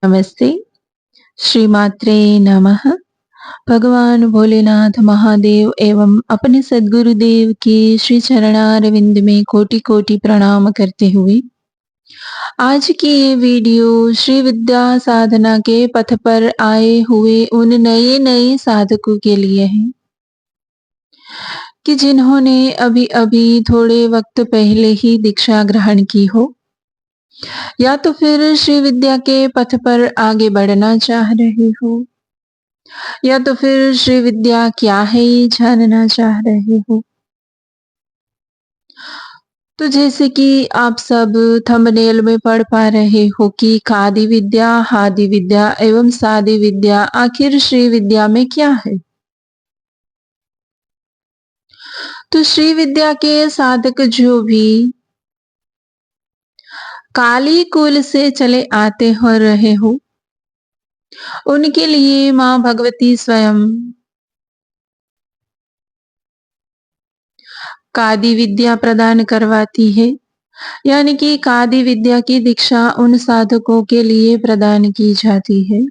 नमस्ते, श्रीमात्रे नमः। भगवान भोलेनाथ महादेव एवं अपने सद्गुरुदेव के श्री चरणारविंद में कोटि-कोटि प्रणाम करते हुए आज की ये वीडियो श्री विद्या साधना के पथ पर आए हुए उन नए-नए साधकों के लिए है कि जिन्होंने अभी-अभी थोड़े वक्त पहले ही दीक्षा ग्रहण की हो या तो फिर श्री विद्या के पथ पर आगे बढ़ना चाह रहे हो या तो फिर श्री विद्या क्या है ये जानना चाह रहे हो। तो जैसे कि आप सब थंबनेल में पढ़ पा रहे हो कि खादी विद्या, हादी विद्या एवं सादी विद्या आखिर श्री विद्या में क्या है? तो श्री विद्या के साधक जो भी काली कुल से चले आते हो रहे हो, उनके लिए माँ भगवती स्वयं कादी विद्या प्रदान करवाती है। यानी कि कादी विद्या की दीक्षा उन साधकों के लिए प्रदान की जाती है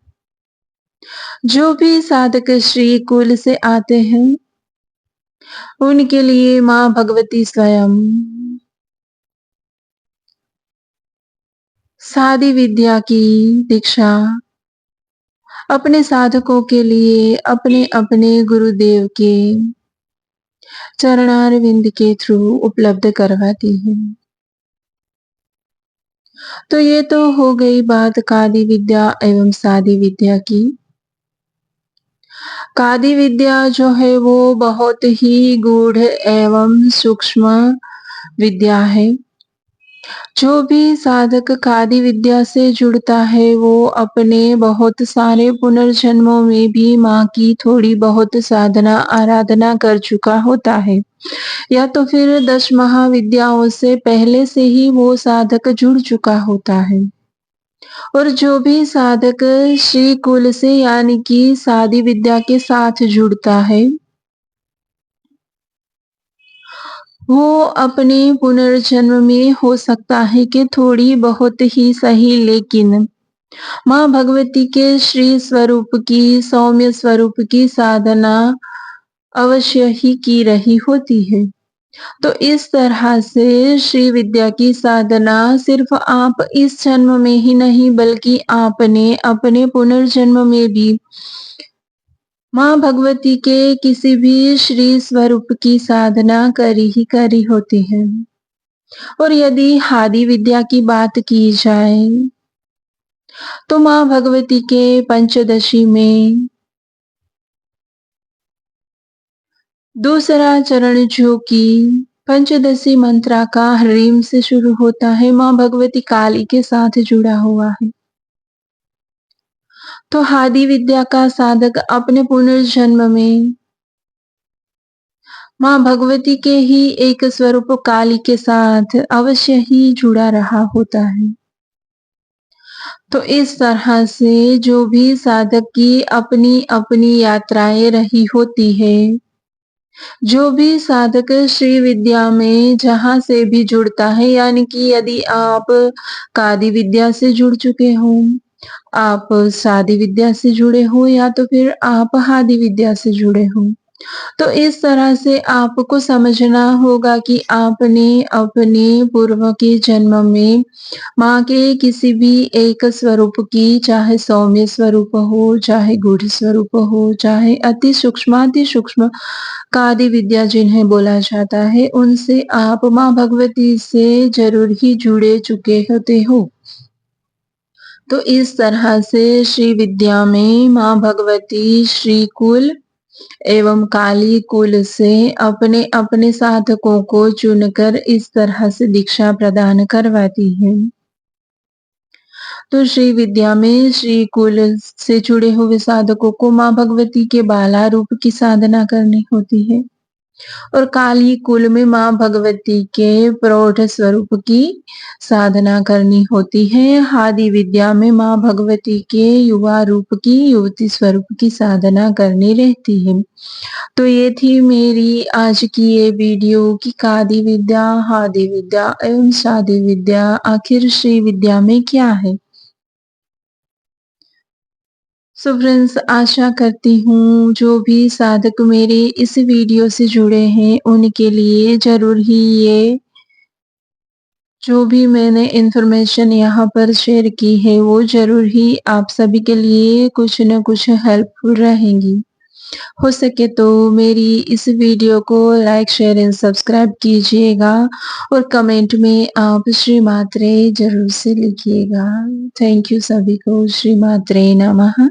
जो भी साधक श्री कुल से आते हैं, उनके लिए माँ भगवती स्वयं सादी विद्या की दीक्षा अपने साधकों के लिए अपने-अपने गुरुदेव के चरणारविंद के थ्रू उपलब्ध करवाती है। तो ये तो हो गई बात कादी विद्या एवं सादी विद्या की। कादी विद्या जो है वो बहुत ही गूढ़ एवं सूक्ष्म विद्या है। जो भी साधक कादी विद्या से जुड़ता है वो अपने बहुत सारे पुनर्जन्मों में भी माँ की थोड़ी बहुत साधना आराधना कर चुका होता है या तो फिर 10 महाविद्याओं से पहले से ही वो साधक जुड़ चुका होता है। और जो भी साधक श्री कुल से यानी कि सादी विद्या के साथ जुड़ता है, वो अपने पुनर्जन्म में हो सकता है कि थोड़ी बहुत ही सही लेकिन माँ भगवती के श्री स्वरूप की, सौम्य स्वरूप की साधना अवश्य ही की रही होती है। तो इस तरह से श्री विद्या की साधना सिर्फ आप इस जन्म में ही नहीं बल्कि आपने अपने पुनर्जन्म में भी माँ भगवती के किसी भी श्री स्वरूप की साधना करी ही करी होती है। और यदि हादी विद्या की बात की जाए तो माँ भगवती के पंचदशी में दूसरा चरण जो कि पंचदशी मंत्रा का ह्रीम से शुरू होता है, माँ भगवती काली के साथ जुड़ा हुआ है। तो हादी विद्या का साधक अपने पुनर्जन्म में माँ भगवती के ही एक स्वरूप काली के साथ अवश्य ही जुड़ा रहा होता है। तो इस तरह से जो भी साधक की अपनी-अपनी यात्राएँ रही होती है, जो भी साधक श्री विद्या में जहाँ से भी जुड़ता है यानी कि यदि आप कादी विद्या से जुड़ चुके हो, आप सादी विद्या से जुड़े हो या तो फिर आप हादी विद्या से जुड़े हो। तो इस तरह से आपको समझना होगा कि आपने अपने पूर्व के जन्म में माँ के किसी भी एक स्वरूप की चाहे सौम्य स्वरूप हो, चाहे गूढ़ स्वरूप हो, चाहे अति सूक्ष्म कादि विद्या जिन्हें बोला जाता है, उनसे आप माँ भगवती से ज़रूर ही जुड़े चुके होते हो। तो इस तरह से श्री विद्या में माँ भगवती श्री कुल एवं काली कुल से अपने-अपने साधकों को चुनकर इस तरह से दीक्षा प्रदान करवाती है। तो श्री विद्या में श्री कुल से जुड़े हुए साधकों को माँ भगवती के बाला रूप की साधना करनी होती है और काली कुल में माँ भगवती के प्रौढ़ स्वरूप की साधना करनी होती है। हादी विद्या में माँ भगवती के युवा रूप की, युवती स्वरूप की साधना करनी रहती है। तो ये थी मेरी आज की ये वीडियो कि कादी विद्या, हादी विद्या एवं सादी विद्या आखिर श्री विद्या में क्या है? सो फ्रेंड्स, आशा करती हूँ जो भी साधक मेरे इस वीडियो से जुड़े हैं उनके लिए ज़रूर ही ये जो भी मैंने इन्फॉर्मेशन यहाँ पर शेयर की है वो ज़रूर ही आप सभी के लिए कुछ न कुछ हेल्पफुल रहेंगी। हो सके तो मेरी इस वीडियो को लाइक, शेयर एंड सब्सक्राइब कीजिएगा और कमेंट में आप श्री मात्रे ज़रूर से लिखिएगा। थैंक यू सभी को। श्री मात्रे नमः।